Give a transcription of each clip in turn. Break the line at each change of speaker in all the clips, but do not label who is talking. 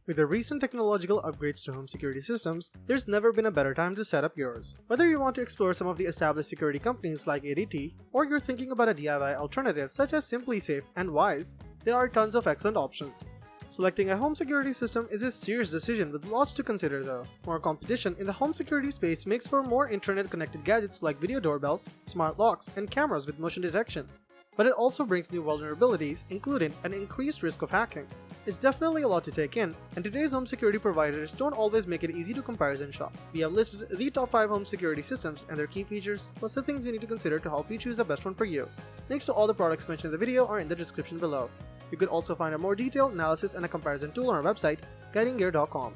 With the recent technological upgrades to home security systems, there's never been a better time to set up yours. Whether you want to explore some of the established security companies like ADT, or you're thinking about a DIY alternative such as SimpliSafe and Wyze, there are tons of excellent options. Selecting a home security system is a serious decision with lots to consider though. More competition in the home security space makes for more internet-connected gadgets like video doorbells, smart locks, and cameras with motion detection. But it also brings new vulnerabilities, including an increased risk of hacking. It's definitely a lot to take in, and today's home security providers don't always make it easy to comparison shop. We have listed the top 5 home security systems and their key features, plus the things you need to consider to help you choose the best one for you. Links to all the products mentioned in the video are in the description below. You could also find a more detailed analysis and a comparison tool on our website, guidinggear.com.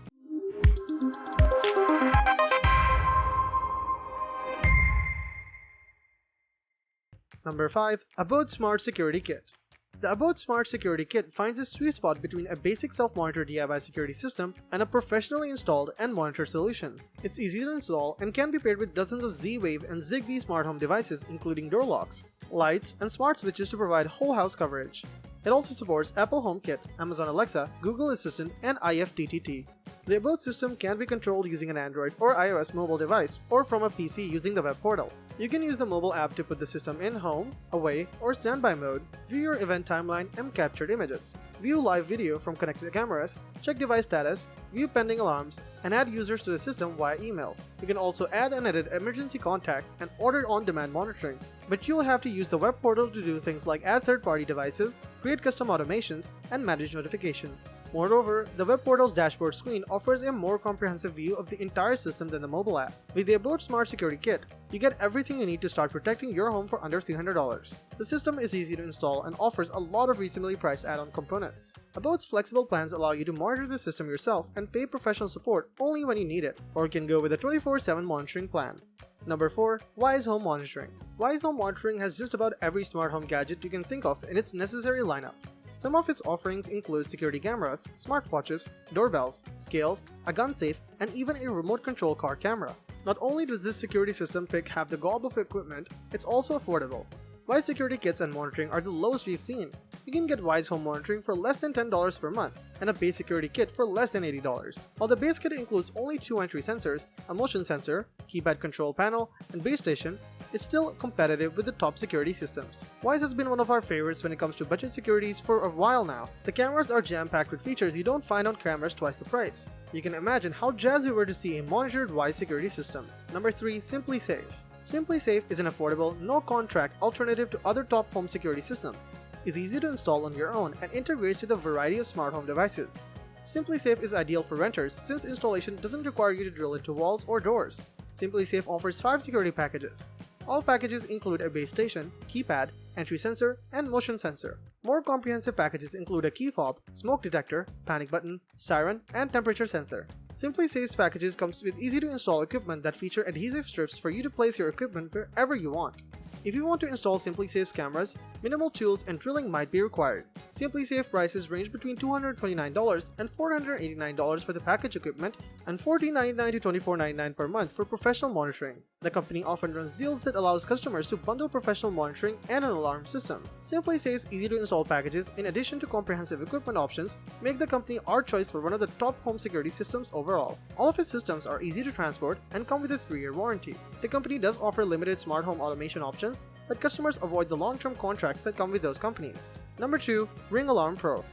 Number 5. Abode Smart Security Kit. The Abode Smart Security Kit finds a sweet spot between a basic self-monitor DIY security system and a professionally installed and monitored solution. It's easy to install and can be paired with dozens of Z-Wave and Zigbee smart home devices including door locks, lights, and smart switches to provide whole house coverage. It also supports Apple HomeKit, Amazon Alexa, Google Assistant, and IFTTT. The Abode system can be controlled using an Android or iOS mobile device or from a PC using the web portal. You can use the mobile app to put the system in home, away, or standby mode, view your event timeline and captured images, view live video from connected cameras, check device status, view pending alarms, and add users to the system via email. You can also add and edit emergency contacts and order on-demand monitoring, but you'll have to use the web portal to do things like add third-party devices, create custom automations, and manage notifications. Moreover, the web portal's dashboard screen offers a more comprehensive view of the entire system than the mobile app. With the Abode Smart Security Kit, you get everything you need to start protecting your home for under $300. The system is easy to install and offers a lot of reasonably priced add-on components. Abode's flexible plans allow you to monitor the system yourself and pay professional support only when you need it, or you can go with a 24/7 monitoring plan. Number 4. Wyze Home Monitoring. Wyze Home Monitoring has just about every smart home gadget you can think of in its necessary lineup. Some of its offerings include security cameras, smartwatches, doorbells, scales, a gun safe, and even a remote control car camera. Not only does this security system pick have the gob of equipment, it's also affordable. Wyze security kits and monitoring are the lowest we've seen. You can get Wyze Home Monitoring for less than $10 per month and a base security kit for less than $80. While the base kit includes only 2 entry sensors, a motion sensor, keypad control panel, and base station, it's still competitive with the top security systems. Wyze has been one of our favorites when it comes to budget securities for a while now. The cameras are jam-packed with features you don't find on cameras twice the price. You can imagine how jazzed we were to see a monitored Wyze security system. Number 3. SimpliSafe. SimpliSafe is an affordable, no-contract alternative to other top home security systems. It's easy to install on your own and integrates with a variety of smart home devices. SimpliSafe is ideal for renters since installation doesn't require you to drill into walls or doors. SimpliSafe offers 5 security packages. All packages include a base station, keypad, entry sensor, and motion sensor. More comprehensive packages include a key fob, smoke detector, panic button, siren, and temperature sensor. SimpliSafe's packages comes with easy-to-install equipment that feature adhesive strips for you to place your equipment wherever you want. If you want to install SimpliSafe's cameras, minimal tools and drilling might be required. SimpliSafe prices range between $229 and $489 for the package equipment and $14.99 to $24.99 per month for professional monitoring. The company often runs deals that allows customers to bundle professional monitoring and an alarm system. SimpliSafe's easy-to-install packages, in addition to comprehensive equipment options, make the company our choice for one of the top home security systems overall. All of its systems are easy to transport and come with a 3-year warranty. The company does offer limited smart home automation options, but customers avoid the long-term contracts that come with those companies. Number 2. Ring Alarm Pro.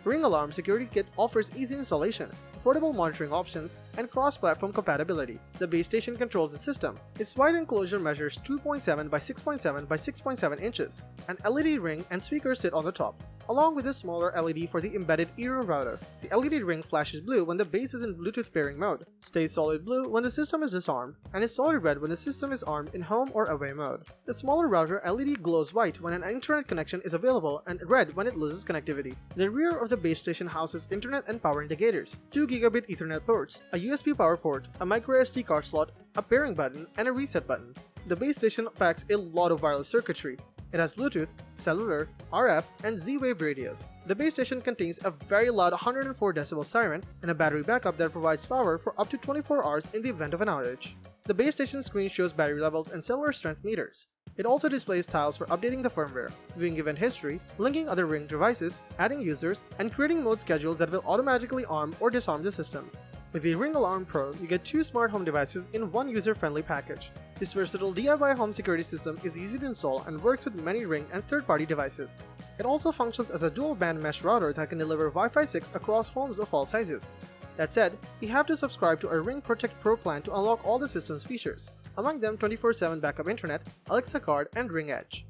Ring Alarm Security Kit offers easy installation, affordable monitoring options, and cross-platform compatibility. The base station controls the system. Its wide enclosure measures 2.7 by 6.7 by 6.7 inches. An LED ring and speaker sit on the top, along with a smaller LED for the embedded Eero router. The LED ring flashes blue when the base is in Bluetooth pairing mode, stays solid blue when the system is disarmed, and is solid red when the system is armed in home or away mode. The smaller router LED glows white when an internet connection is available and red when it loses connectivity. The rear of the base station houses internet and power indicators, 2 gigabit Ethernet ports, a USB power port, a microSD card slot, a pairing button, and a reset button. The base station packs a lot of wireless circuitry. It has Bluetooth, cellular, RF, and Z-Wave radios. The base station contains a very loud 104 decibel siren and a battery backup that provides power for up to 24 hours in the event of an outage. The base station screen shows battery levels and cellular strength meters. It also displays tiles for updating the firmware, viewing event history, linking other Ring devices, adding users, and creating mode schedules that will automatically arm or disarm the system. With the Ring Alarm Pro, you get 2 smart home devices in one user-friendly package. This versatile DIY home security system is easy to install and works with many Ring and third-party devices. It also functions as a dual-band mesh router that can deliver Wi-Fi 6 across homes of all sizes. That said, you have to subscribe to our Ring Protect Pro plan to unlock all the system's features, among them 24/7 backup internet, Alexa card, and Ring Edge.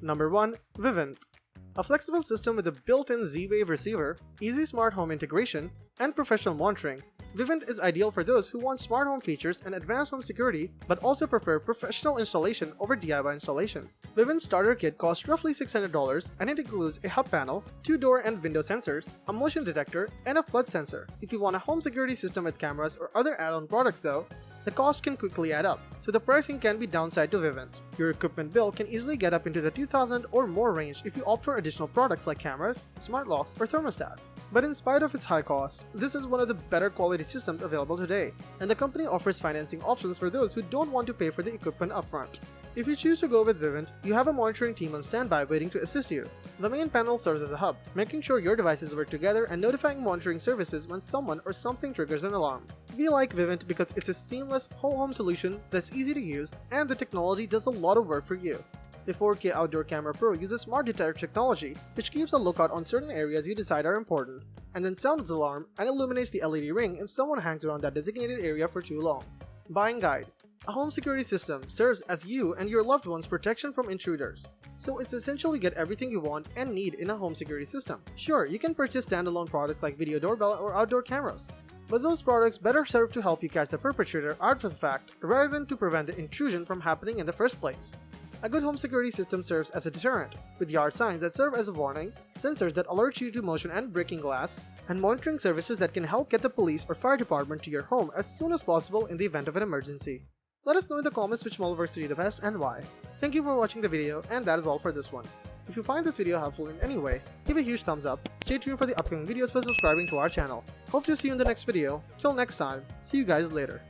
Number 1. Vivint. A flexible system with a built-in Z-Wave receiver, easy smart home integration, and professional monitoring, Vivint is ideal for those who want smart home features and advanced home security but also prefer professional installation over DIY installation. Vivint's starter kit costs roughly $600 and it includes a hub panel, 2 door and window sensors, a motion detector, and a flood sensor. If you want a home security system with cameras or other add-on products though, the cost can quickly add up, so the pricing can be downside to Vivint. Your equipment bill can easily get up into the $2,000 or more range if you opt for additional products like cameras, smart locks, or thermostats. But in spite of its high cost, this is one of the better quality systems available today, and the company offers financing options for those who don't want to pay for the equipment upfront. If you choose to go with Vivint, you have a monitoring team on standby waiting to assist you. The main panel serves as a hub, making sure your devices work together and notifying monitoring services when someone or something triggers an alarm. We like Vivint because it's a seamless whole home solution that's easy to use and the technology does a lot of work for you. The 4K Outdoor Camera Pro uses smart detect technology, which keeps a lookout on certain areas you decide are important, and then sounds the alarm and illuminates the LED ring if someone hangs around that designated area for too long. Buying guide. A home security system serves as you and your loved ones' protection from intruders. So it's essential to get everything you want and need in a home security system. Sure, you can purchase standalone products like video doorbell or outdoor cameras, but those products better serve to help you catch the perpetrator after the fact rather than to prevent the intrusion from happening in the first place. A good home security system serves as a deterrent, with yard signs that serve as a warning, sensors that alert you to motion and breaking glass, and monitoring services that can help get the police or fire department to your home as soon as possible in the event of an emergency. Let us know in the comments which model works for you the best and why. Thank you for watching the video, and that is all for this one. If you find this video helpful in any way, give a huge thumbs up, stay tuned for the upcoming videos by subscribing to our channel. Hope to see you in the next video. Till next time, see you guys later.